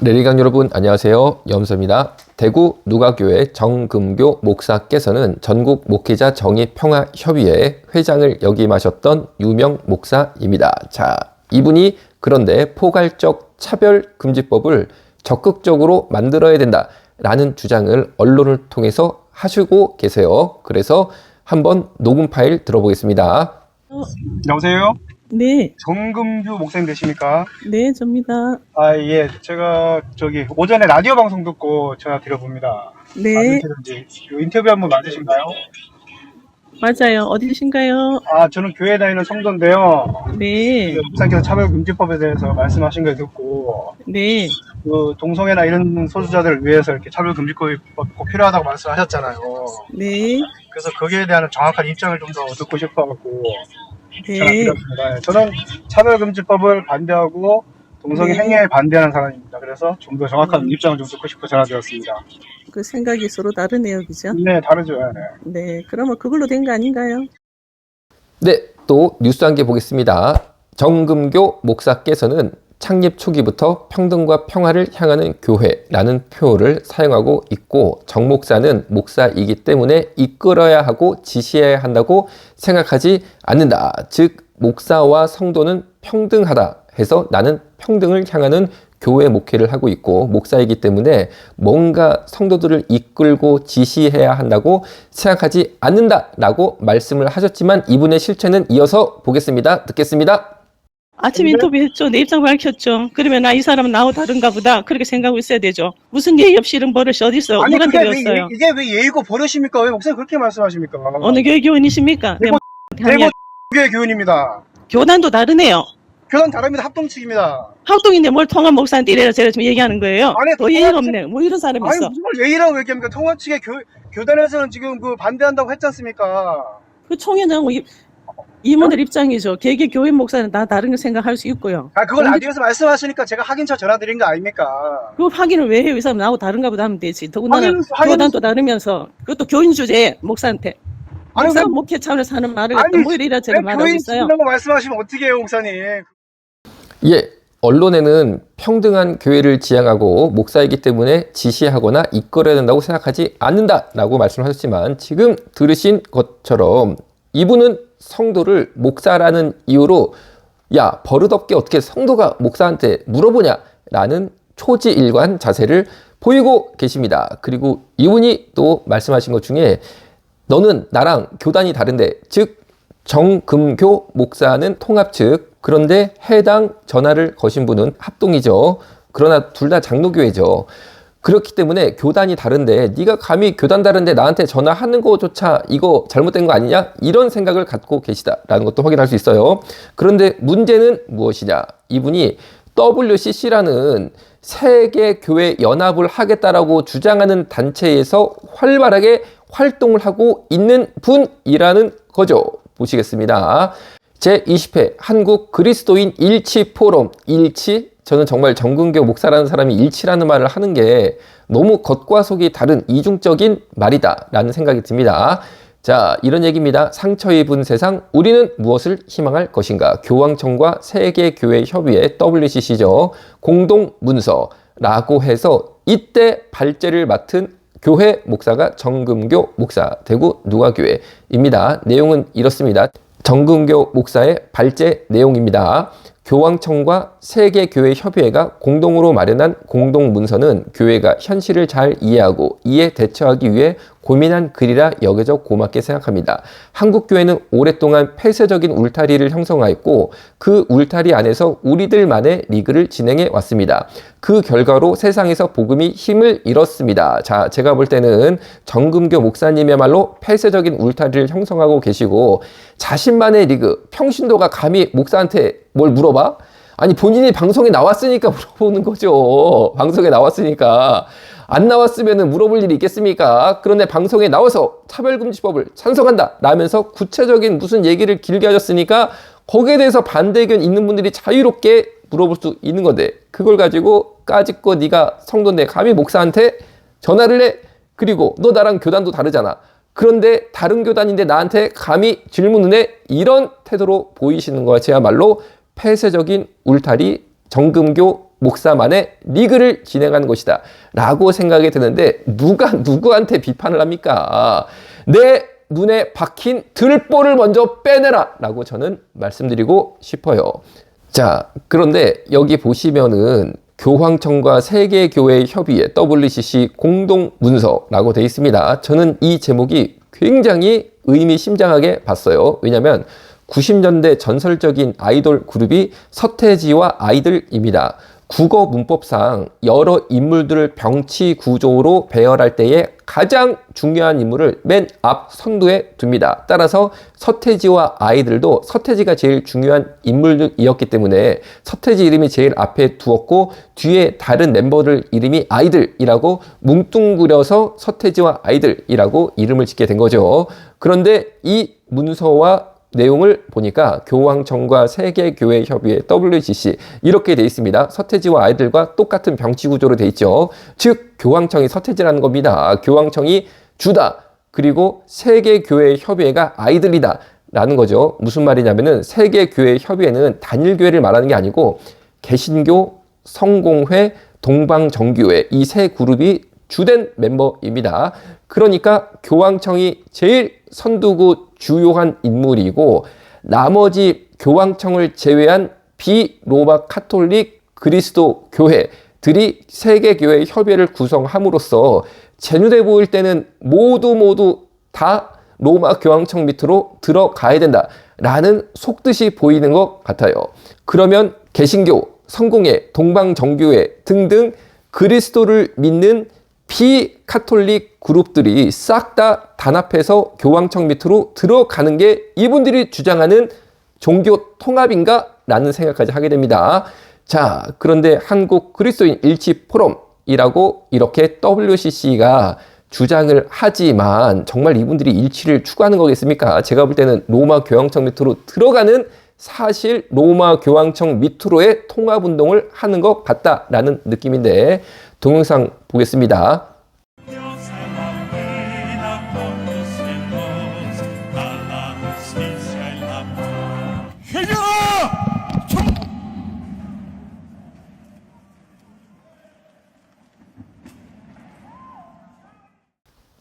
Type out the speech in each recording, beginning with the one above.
레리강 여러분 안녕하세요. 염소입니다. 대구 누가교회 정금교 목사께서는 전국 목회자 정의평화협의회 회장을 역임하셨던 유명 목사입니다. 자, 이분이 그런데 포괄적 차별금지법을 적극적으로 만들어야 된다라는 주장을 언론을 통해서 하시고 계세요. 그래서 한번 녹음 파일 들어보겠습니다. 여보세요? 네, 정금규 목사님 되십니까? 네, 접니다. 아, 예. 제가 오전에 라디오 방송 듣고 전화 드려봅니다. 네, 인터뷰 한번 맞으신가요? 맞아요. 어디신가요? 아, 저는 교회 다니는 성도인데요. 네, 목사님께서 차별금지법에 대해서 말씀하신 걸 듣고 네, 그 동성애나 이런 소수자들을 위해서 이렇게 차별금지법이 꼭 필요하다고 말씀하셨잖아요. 네, 그래서 거기에 대한 정확한 입장을 좀 더 듣고 싶어갖고 전화 네, 드렸습니다. 저는 차별금지법을 반대하고 동성애 네. 행위에 반대하는 사람입니다. 그래서 좀 더 정확한 입장을 좀 듣고 싶어 전화드렸습니다. 그 생각이 서로 다르네요, 그죠? 네, 다르죠. 네. 네, 그러면 그걸로 된 거 아닌가요? 네, 또 뉴스 한 개 보겠습니다. 정금교 목사께서는 창립 초기부터 평등과 평화를 향하는 교회라는 표어를 사용하고 있고, 정 목사는 목사이기 때문에 이끌어야 하고 지시해야 한다고 생각하지 않는다. 즉 목사와 성도는 평등하다 해서 나는 평등을 향하는 교회 목회를 하고 있고, 목사이기 때문에 뭔가 성도들을 이끌고 지시해야 한다고 생각하지 않는다라고 말씀을 하셨지만, 이분의 실체는 이어서 보겠습니다. 듣겠습니다. 아침 네. 인터뷰했죠. 내 입장 밝혔죠. 그러면 이 사람은 나하고 다른가 보다. 그렇게 생각하고 있어야 되죠. 무슨 예의 없이 이런 버릇이 어딨어? 아니 누구한테 그게 배웠어요? 이게 왜 예의고 버릇입니까? 왜 목사님 그렇게 말씀하십니까? 어느 교회 교원이십니까? 대구 대한 교회 교인입니다. 교단도 다르네요. 교단 다릅니다. 합동측입니다. 학동인데 뭘 통합 목사한테 이래라 저래라 지금 얘기하는 거예요? 아니, 더 예의가 없네. 뭐 이런 사람이 아니 있어. 무슨 말 예의라고 얘기합니까? 통합 측의 교단에서는 지금 그 반대한다고 했지 않습니까? 그 총회장 임원들 입장이죠. 개개 교회 목사는 다 다른 거 생각할 수 있고요. 아, 그걸 근데 라디오에서 말씀하시니까 제가 확인차 전화드린 거 아닙니까? 그 확인을 왜 해요? 이 사람 나하고 다른가 보다 하면 되지. 더군다나 확인- 교단도 다르면서 그것도 교인 주제에 목사한테. 아니, 목사 왜- 목회 차원에서 하는 말을 아니, 갖다 뭐 이래저래 왜 말하고 교인 있어요. 죽는다고 말씀하시면 어떻게 해요, 목사님? 예, 언론에는 평등한 교회를 지향하고 목사이기 때문에 지시하거나 이끌어야 된다고 생각하지 않는다라고 말씀하셨지만, 지금 들으신 것처럼 이분은 성도를 목사라는 이유로 야, 버릇없게 어떻게 성도가 목사한테 물어보냐라는 초지일관 자세를 보이고 계십니다. 그리고 이분이 또 말씀하신 것 중에 너는 나랑 교단이 다른데, 즉 정금교 목사는 통합 측, 그런데 해당 전화를 거신 분은 합동이죠. 그러나 둘 다 장로교회죠. 그렇기 때문에 교단이 다른데 네가 감히 교단 다른데 나한테 전화하는 거조차 이거 잘못된 거 아니냐? 이런 생각을 갖고 계시다라는 것도 확인할 수 있어요. 그런데 문제는 무엇이냐? 이분이 WCC라는 세계교회 연합을 하겠다라고 주장하는 단체에서 활발하게 활동을 하고 있는 분이라는 거죠. 보시겠습니다. 제20회 한국 그리스도인 일치 포럼, 일치, 저는 정말 정금교 목사라는 사람이 일치라는 말을 하는 게 너무 겉과 속이 다른 이중적인 말이다 라는 생각이 듭니다. 자, 이런 얘기입니다. 상처 입은 세상, 우리는 무엇을 희망할 것인가? 교황청과 세계교회협의회 WCC죠. 공동문서라고 해서 이때 발제를 맡은 교회 목사가 정금교 목사, 대구 누가교회입니다. 내용은 이렇습니다. 정금교 목사의 발제 내용입니다. 교황청과 세계교회협의회가 공동으로 마련한 공동문서는 교회가 현실을 잘 이해하고 이에 대처하기 위해 고민한 글이라 여겨져 고맙게 생각합니다. 한국교회는 오랫동안 폐쇄적인 울타리를 형성하였고 그 울타리 안에서 우리들만의 리그를 진행해 왔습니다. 그 결과로 세상에서 복음이 힘을 잃었습니다. 자, 제가 볼 때는 정금교 목사님이야말로 폐쇄적인 울타리를 형성하고 계시고 자신만의 리그, 평신도가 감히 목사한테 뭘 물어봐? 아니 본인이 방송에 나왔으니까 물어보는 거죠. 방송에 나왔으니까. 안 나왔으면 물어볼 일이 있겠습니까? 그런데 방송에 나와서 차별금지법을 찬성한다 라면서 구체적인 무슨 얘기를 길게 하셨으니까 거기에 대해서 반대 의견 있는 분들이 자유롭게 물어볼 수 있는 건데, 그걸 가지고 까짓거 네가 성도인데 감히 목사한테 전화를 해? 그리고 너 나랑 교단도 다르잖아. 그런데 다른 교단인데 나한테 감히 질문을 해? 이런 태도로 보이시는 것이야말로 폐쇄적인 울타리, 정금교 목사만의 리그를 진행하는 것이다 라고 생각이 드는데, 누가 누구한테 비판을 합니까? 내 눈에 박힌 들보를 먼저 빼내라 라고 저는 말씀드리고 싶어요. 자, 그런데 여기 보시면은 교황청과 세계교회협의회 WCC 공동문서라고 되어 있습니다. 저는 이 제목이 굉장히 의미심장하게 봤어요. 왜냐하면 90년대 전설적인 아이돌 그룹이 서태지와 아이들입니다. 국어 문법상 여러 인물들을 병치 구조로 배열할 때에 가장 중요한 인물을 맨 앞 선두에 둡니다. 따라서 서태지와 아이들도 서태지가 제일 중요한 인물이었기 때문에 서태지 이름이 제일 앞에 두었고, 뒤에 다른 멤버들 이름이 아이들이라고 뭉뚱그려서 서태지와 아이들이라고 이름을 짓게 된 거죠. 그런데 이 문서와 내용을 보니까 교황청과 세계교회협의회 WCC 이렇게 돼 있습니다. 서태지와 아이들과 똑같은 병치 구조로 돼 있죠. 즉 교황청이 서태지라는 겁니다. 교황청이 주다, 그리고 세계교회협의회가 아이들이다 라는 거죠. 무슨 말이냐면은 세계교회협의회는 단일교회를 말하는 게 아니고 개신교, 성공회, 동방정교회 이 세 그룹이 주된 멤버입니다. 그러니까 교황청이 제일 선두고 주요한 인물이고, 나머지 교황청을 제외한 비로마 카톨릭 그리스도 교회들이 세계교회 협의회를 구성함으로써 제누대 보일 때는 모두 다 로마 교황청 밑으로 들어가야 된다라는 속뜻이 보이는 것 같아요. 그러면 개신교, 성공회, 동방정교회 등등 그리스도를 믿는 비카톨릭 그룹들이 싹 다 단합해서 교황청 밑으로 들어가는 게 이분들이 주장하는 종교 통합인가? 라는 생각까지 하게 됩니다. 자, 그런데 한국 그리스도인 일치 포럼이라고 이렇게 WCC가 주장을 하지만 정말 이분들이 일치를 추구하는 거겠습니까? 제가 볼 때는 로마 교황청 밑으로 들어가는, 사실 로마 교황청 밑으로의 통합운동을 하는 것 같다라는 느낌인데, 동영상 보겠습니다.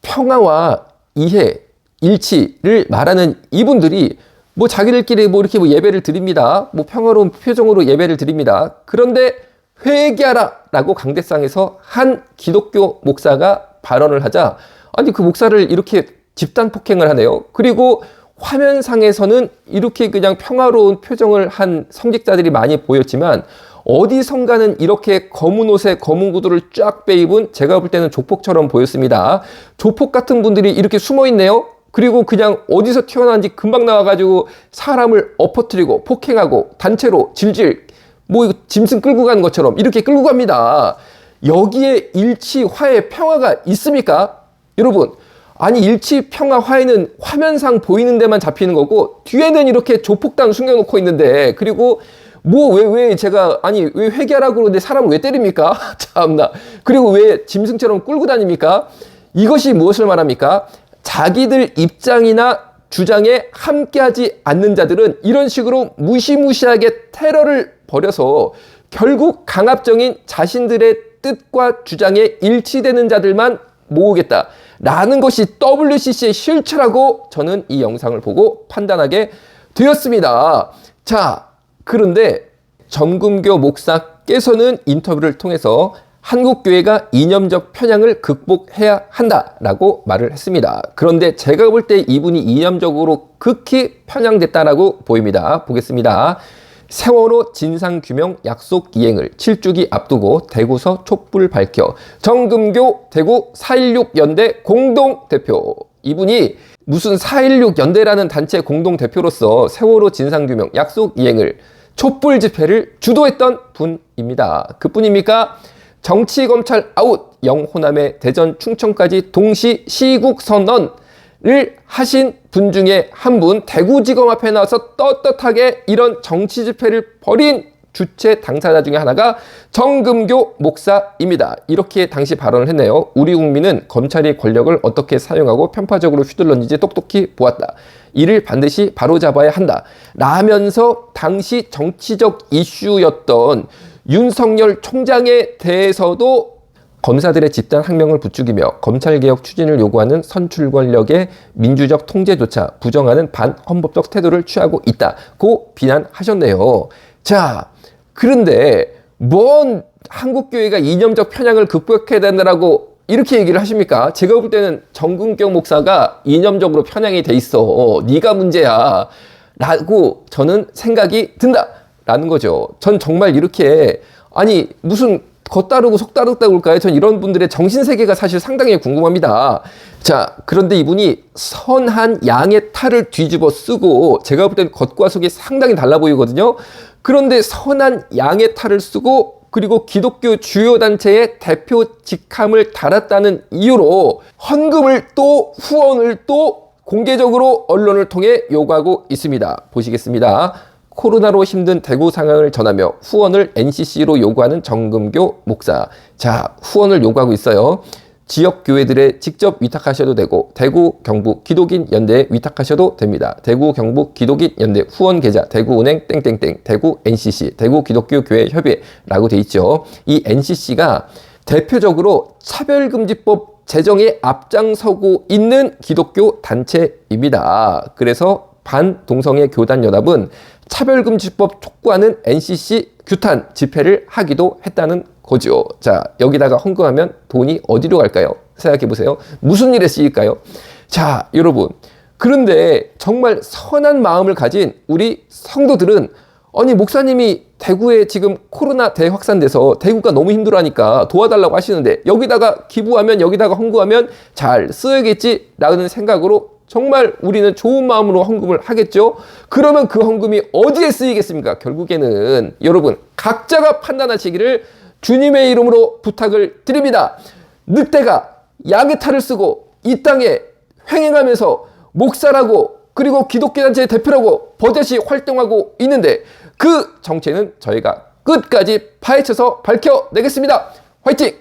평화와 이해, 일치를 말하는 이분들이 뭐 자기들끼리 뭐 이렇게 뭐 예배를 드립니다. 뭐 평화로운 표정으로 예배를 드립니다. 그런데 회개하라 라고 강대상에서 한 기독교 목사가 발언을 하자, 아니 그 목사를 이렇게 집단 폭행을 하네요. 그리고 화면상에서는 이렇게 그냥 평화로운 표정을 한 성직자들이 많이 보였지만, 어디선가는 이렇게 검은 옷에 검은 구두를 쫙 빼입은, 제가 볼 때는 조폭처럼 보였습니다. 조폭 같은 분들이 이렇게 숨어 있네요. 그리고 그냥 어디서 튀어나온지 금방 나와가지고 사람을 엎어뜨리고 폭행하고 단체로 질질 뭐 이거 짐승 끌고 가는 것처럼 이렇게 끌고 갑니다. 여기에 일치, 화해, 평화가 있습니까? 여러분, 아니 일치, 평화, 화해는 화면상 보이는 데만 잡히는 거고, 뒤에는 이렇게 조폭단 숨겨놓고 있는데, 그리고 뭐 왜 제가, 아니 왜 회개하라고 그러는데 사람을 왜 때립니까? 참나. 그리고 왜 짐승처럼 끌고 다닙니까? 이것이 무엇을 말합니까? 자기들 입장이나 주장에 함께하지 않는 자들은 이런 식으로 무시무시하게 테러를 벌여서 결국 강압적인 자신들의 뜻과 주장에 일치되는 자들만 모으겠다 라는 것이 WCC의 실체라고 저는 이 영상을 보고 판단하게 되었습니다. 자, 그런데 정금교 목사께서는 인터뷰를 통해서 한국교회가 이념적 편향을 극복해야 한다라고 말을 했습니다. 그런데 제가 볼 때 이분이 이념적으로 극히 편향됐다라고 보입니다. 보겠습니다. 세월호 진상규명 약속 이행을 7주기 앞두고 대구서 촛불 밝혀 정금교 대구 4.16 연대 공동대표. 이분이 무슨 4.16 연대라는 단체 공동대표로서 세월호 진상규명 약속 이행을, 촛불 집회를 주도했던 분입니다. 그뿐입니까? 정치검찰 아웃, 영호남의 대전 충청까지 동시 시국 선언을 하신 분 중에 한 분, 대구지검 앞에 나와서 떳떳하게 이런 정치 집회를 벌인 주체 당사자 중에 하나가 정금교 목사입니다. 이렇게 당시 발언을 했네요. 우리 국민은 검찰이 권력을 어떻게 사용하고 편파적으로 휘둘렀는지 똑똑히 보았다. 이를 반드시 바로잡아야 한다 라면서 당시 정치적 이슈였던 윤석열 총장에 대해서도 검사들의 집단 항명을 부추기며 검찰개혁 추진을 요구하는 선출 권력의 민주적 통제조차 부정하는 반헌법적 태도를 취하고 있다고 비난하셨네요. 자, 그런데 뭔 한국교회가 이념적 편향을 극복해야 된다라고 이렇게 얘기를 하십니까? 제가 볼 때는 정근경 목사가 이념적으로 편향이 돼 있어. 네가 문제야. 라고 저는 생각이 든다라는 거죠. 전 정말 이렇게 아니 무슨 겉다르고 속다르다고 할까요? 전 이런 분들의 정신세계가 사실 상당히 궁금합니다. 자, 그런데 이분이 선한 양의 탈을 뒤집어 쓰고 제가 볼 때는 겉과 속이 상당히 달라 보이거든요. 그런데 선한 양의 탈을 쓰고 그리고 기독교 주요 단체의 대표 직함을 달았다는 이유로 헌금을 또 후원을 또 공개적으로 언론을 통해 요구하고 있습니다. 보시겠습니다. 코로나로 힘든 대구 상황을 전하며 후원을 NCC로 요구하는 정금교 목사. 자, 후원을 요구하고 있어요. 지역 교회들에 직접 위탁하셔도 되고 대구 경북 기독인 연대에 위탁하셔도 됩니다. 대구 경북 기독인 연대 후원 계좌 대구은행 땡땡땡 대구 NCC 대구 기독교 교회 협의회라고 돼 있죠. 이 NCC가 대표적으로 차별금지법 제정에 앞장서고 있는 기독교 단체입니다. 그래서 반동성애 교단 연합은 차별금지법 촉구하는 NCC 규탄 집회를 하기도 했다는 거죠. 자, 여기다가 헌금하면 돈이 어디로 갈까요? 생각해 보세요. 무슨 일에 쓰일까요? 자, 여러분. 그런데 정말 선한 마음을 가진 우리 성도들은 아니 목사님이 대구에 지금 코로나 대확산돼서 대구가 너무 힘들어하니까 도와달라고 하시는데 여기다가 기부하면 여기다가 헌금하면 잘 쓰여야겠지라는 생각으로 정말 우리는 좋은 마음으로 헌금을 하겠죠. 그러면 그 헌금이 어디에 쓰이겠습니까? 결국에는 여러분 각자가 판단하시기를 주님의 이름으로 부탁을 드립니다. 늑대가 양의 탈을 쓰고 이 땅에 횡행하면서 목사라고 그리고 기독교단체의 대표라고 버젓이 활동하고 있는데 그 정체는 저희가 끝까지 파헤쳐서 밝혀내겠습니다. 화이팅!